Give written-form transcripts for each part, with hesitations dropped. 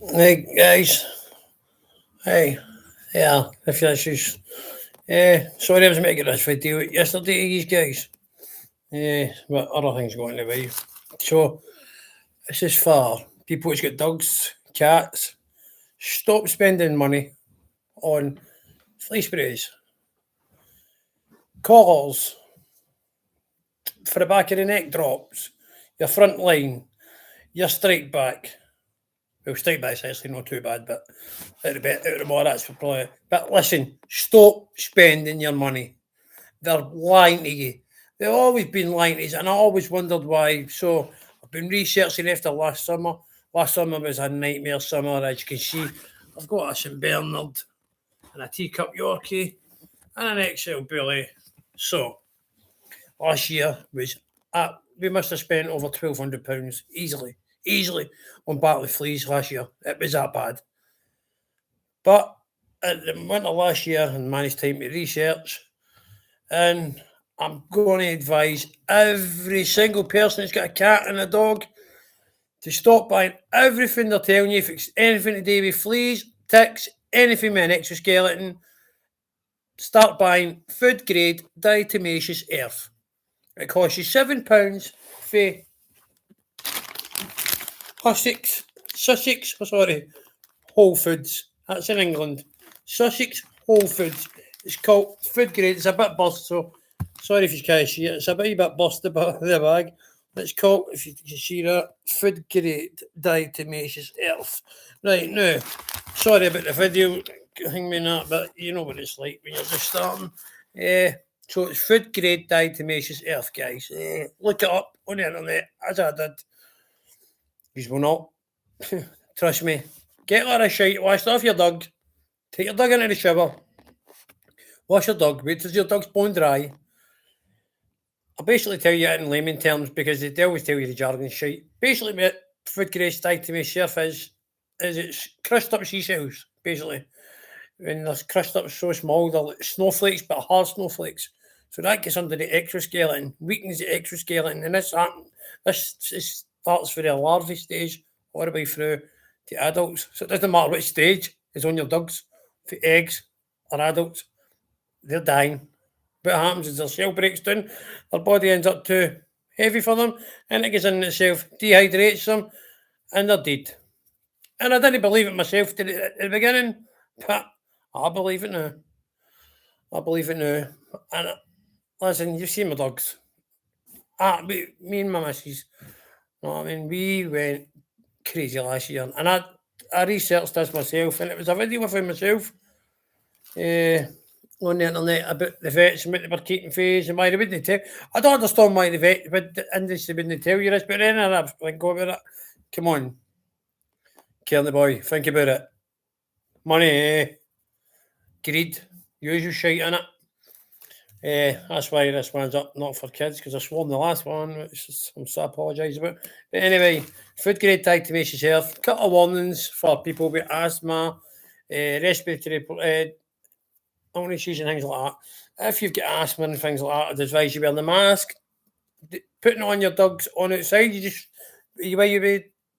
Hey guys, hey, yeah, if that's just, sorry I was making this video yesterday, you guys. But other things going the way. So this is for people who's got dogs, cats. Stop spending money on flea sprays, collars for the back of the neck drops, your front line, your strike back. Well, strike back's actually not too bad, but out of the more that's probably. But listen, stop spending your money. They're lying to you. They've always been lying to us, and I always wondered why. So I've been researching after last summer. Last summer was a nightmare summer, as you can see. I've got a St Bernard and a teacup Yorkie and an XL Bully. So last year was we must have spent over £1,200 easily on battle fleas last year. It was that bad. But at the winter last year, and managed time to research, and I'm going to advise every single person that's got a cat and a dog to stop buying everything they're telling you. If it's anything to do with fleas, ticks, anything with an exoskeleton, start buying food grade diatomaceous earth. It costs you £7 for Sussex, Whole Foods. That's in England. Sussex Whole Foods. It's called food grade. It's a bit bust, so sorry if you can't see it. It's a bit busted about the bag. It's called, if you can see that, food grade diatomaceous earth. Right, now, sorry about the video thing me that, but you know what it's like when you're just starting. So it's food grade diatomaceous earth, guys. Look it up on the internet, as I did. You will not. Trust me. Get a lot of shite, wash off your dog. Take your dog into the shower. Wash your dog. Wait till your dog's bone dry. I'll basically tell you it in layman terms because they always tell you the jargon shite. Basically, mate, food grade diatomaceous earth is it's crushed up seashells, basically. When they're crushed up so small, they're like snowflakes, but hard snowflakes. So that gets under the exoskeleton, weakens the exoskeleton, and this starts for the larvae stage all the way through to adults. So it doesn't matter which stage is on your dogs, for eggs or adults, they're dying. What happens is their cell breaks down, their body ends up too heavy for them, and it gets in itself, dehydrates them, and they're dead. And I didn't believe it myself at the beginning, but I believe it now. I believe it now. And listen, you've seen my dogs. Me and my missus, you know what I mean? We went crazy last year, and I researched this myself, and it was a video of myself on the internet about the vets and what they were keeping phase and why they wouldn't tell. I don't understand why the industry wouldn't tell you this, but then I think go about it. Come on, Kelly boy, think about it. Money, greed, usual shite in it. That's why this one's up not for kids because I swore in the last one, which I'm so apologise about. But anyway, food grade diatomaceous earth. Couple of warnings for people with asthma, respiratory illnesses and things like that. If you've got asthma and things like that, I'd advise you wearing the mask. Putting on your dogs on outside, you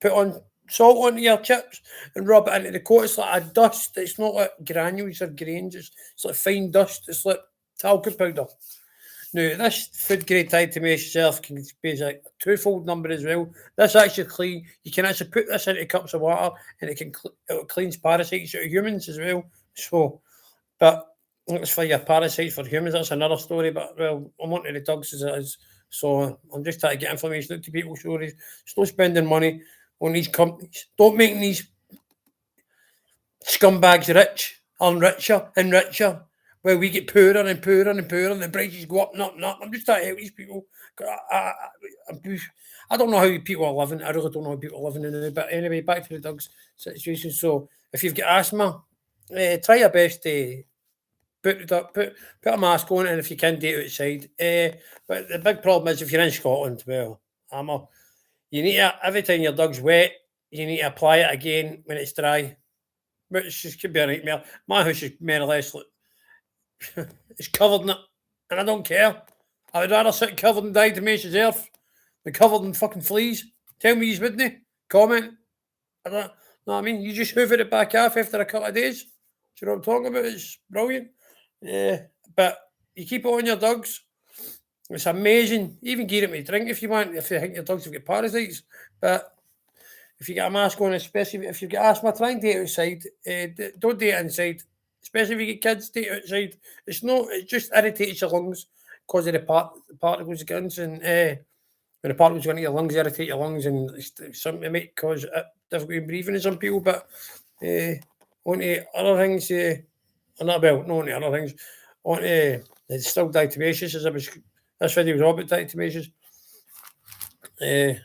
put on salt onto your chips and rub it into the coat. It's like a dust. It's not like granules or grains. It's like fine dust. It's like talcum powder. Now, this food grade diatomaceous earth can be like a twofold number as well. This actually clean. You can actually put this into cups of water and it cleans parasites out of humans as well. So, but it's for your parasites for humans. That's another story. But well, I'm on to the dogs as it is. So I'm just trying to get information out to people. Stories. Stop spending money on these companies. Don't make these scumbags rich and richer and richer. Where we get poorer and poorer and poorer, and the prices go up and up and up. I'm just trying to help these people. I don't know how people are living. I really don't know how people are living in it. But anyway, back to the dogs situation. So if you've got asthma, try your best to put a mask on, and if you can, do it outside. But the big problem is if you're in Scotland, well, you need to, every time your dog's wet, you need to apply it again when it's dry. Which just could be a nightmare. My house is more or less like it's covered in it, and I don't care. I would rather sit covered in diatomaceous earth than covered in fucking fleas. Tell me you wouldn't. Comment. I don't. know what I mean? You just hoover it back off after a couple of days. Do you know what I'm talking about? It's brilliant. But you keep it on your dogs. It's amazing. Even give it me drink if you want, if you think your dogs have got parasites. But if you get a mask on, especially if you've got asthma, try and do it outside. Don't do it inside. Especially if you get kids, do it outside. It just irritates your lungs because of the particles it gets and when the particles go into your lungs, irritate your lungs, and something it might cause difficulty in breathing in some people. But on to other things, not about, no, on to other things. On to it's still diatomaceous, as I was. This video was all about diatomaceous. This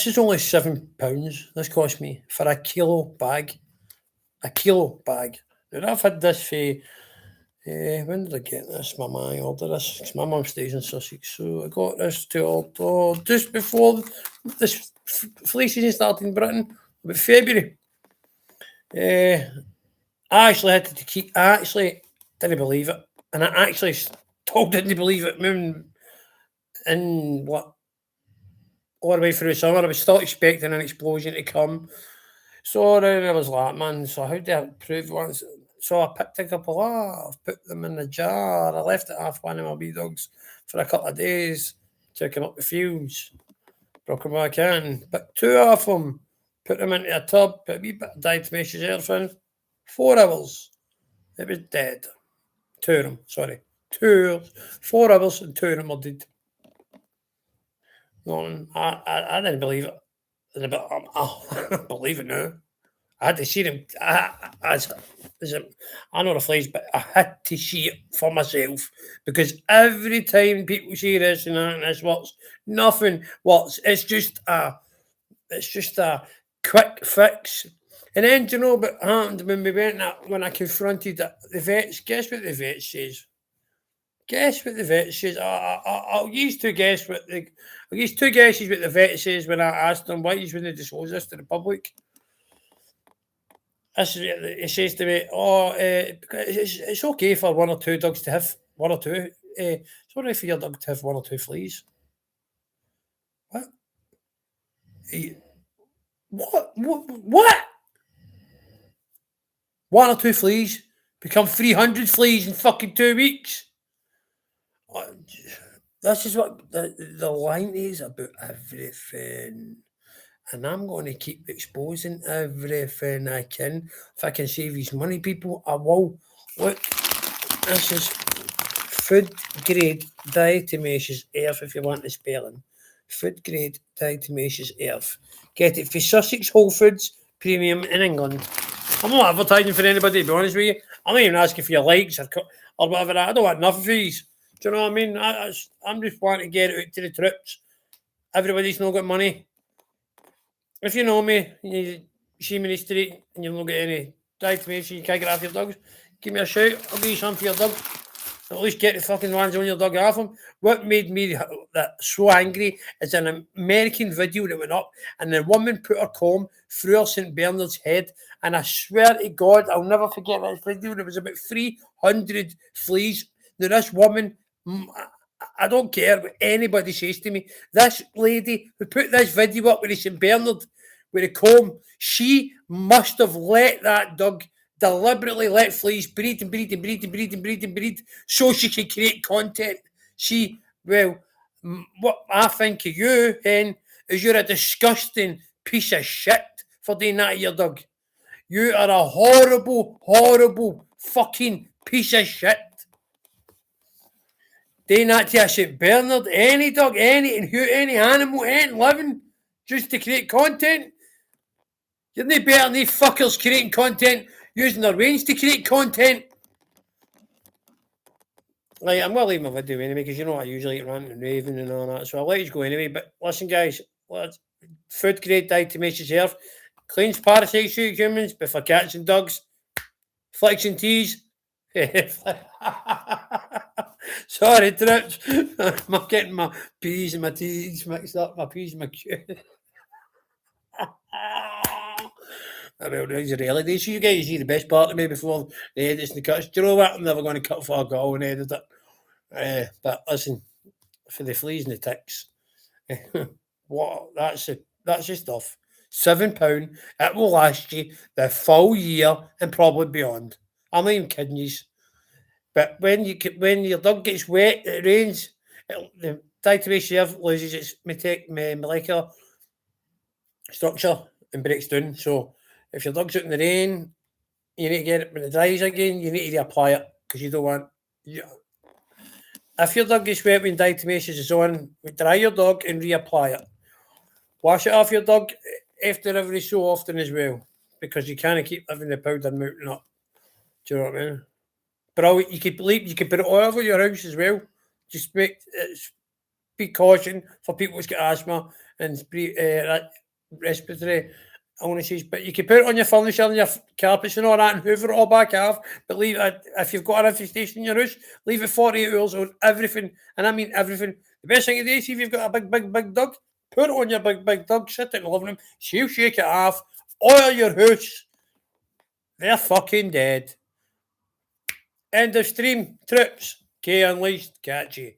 is only £7. This cost me for a kilo bag. A kilo bag. Now I've had this for. When did I get this? My mum ordered this because my mum stays in Sussex, so I got this to order just before this flea season started in Britain, about February. I actually had to keep. I actually didn't believe it, and I actually still didn't believe it. Moving in what all the way through the summer, I was still expecting an explosion to come. So then I was like, man, so how do I prove once? So I picked a couple off, put them in the jar. I left it off one of my wee dogs for a couple of days, took them up the fields, broke them back in, picked two off them, put them into a tub, put a wee bit of diatomaceous earth in. 4 hours, it was dead. 2 of them, sorry. 4 hours and 2 of them were dead. No, I didn't believe it. I believe it now. I had to see them. I know the flies, but I had to see it for myself because every time people say this and that, and this works, nothing works. It's just a quick fix. And then do you know what happened when we went that when I confronted the vets? Guess what the vet says? Guess what the vet says? I'll use two guesses what the vet says when I asked him why he's wouldn't disclose this to the public. He says to me, it's okay for one or two dogs to have one or two. It's all right for your dog to have one or two fleas. What? What? 1 or 2 fleas become 300 fleas in fucking 2 weeks. This is what the line is about everything. And I'm going to keep exposing everything I can. If I can save his money, people, I will. Look, this is food grade diatomaceous earth, if you want the spelling. Food grade diatomaceous earth. Get it for Sussex Whole Foods Premium in England. I'm not advertising for anybody, to be honest with you. I'm not even asking for your likes or whatever. I don't want nothing for these. Do you know what I mean? I'm just wanting to get it out to the troops. Everybody's not got money. If you know me, you see me in the street and you've not got any diatomaceous, you can't get off your dogs, give me a shout. I'll give you some for your dog. At least get the fucking ones on your dog off them. What made me so angry is an American video that went up and the woman put her comb through her St. Bernard's head. And I swear to God, I'll never forget this video. There was about 300 fleas. Now, this woman, I don't care what anybody says to me. This lady who put this video up with the St. Bernard, with a comb, she must have let that dog deliberately let fleas breed so she can create content. What I think of you, Hen, is you're a disgusting piece of shit for doing that to your dog. You are a horrible, horrible fucking piece of shit. Doing that to a St. Bernard, any dog, any animal, ain't living, just to create content. You're no better than these fuckers creating content, using their range to create content. Like, I'm going to leave my video anyway, because you know I usually rant and raving and all that, so I'll let you go anyway. But listen, guys, food grade diatomaceous earth cleans parasites out of humans, but for cats and dogs, flicks and teas. Sorry, trips. I'm getting my P's and my T's mixed up, my P's and my Q's. Well, these are reality. So you guys see the best part of me before the edits and the cuts. Do you know what? I'm never going to cut for a go and edit it. But listen, for the fleas and the ticks, what that's the stuff. £7. It will last you the full year and probably beyond. I'm not even kidding you. But when your dog gets wet, it rains, the diatomaceous loses its molecular structure and breaks down. So if your dog's out in the rain, you need to get it when it dries again. You need to reapply it because you don't want. If your dog gets wet when diatomaceous is on, dry your dog and reapply it. Wash it off your dog after every so often as well, because you can't keep having the powder mounting up. Do you know what I mean? But you could put it all over your house as well. Just be caution for people who's got asthma and respiratory illnesses. But you can put it on your furniture and your carpets and all that and hoover it all back off. But leave it, if you've got an infestation in your house, leave it 48 hours on everything. And I mean everything. The best thing to do is if you've got a big dog, put it on your big dog, sit in the living room, she'll shake it off, oil your house. They're fucking dead. End of stream. Trips. K Unleashed. Catch you.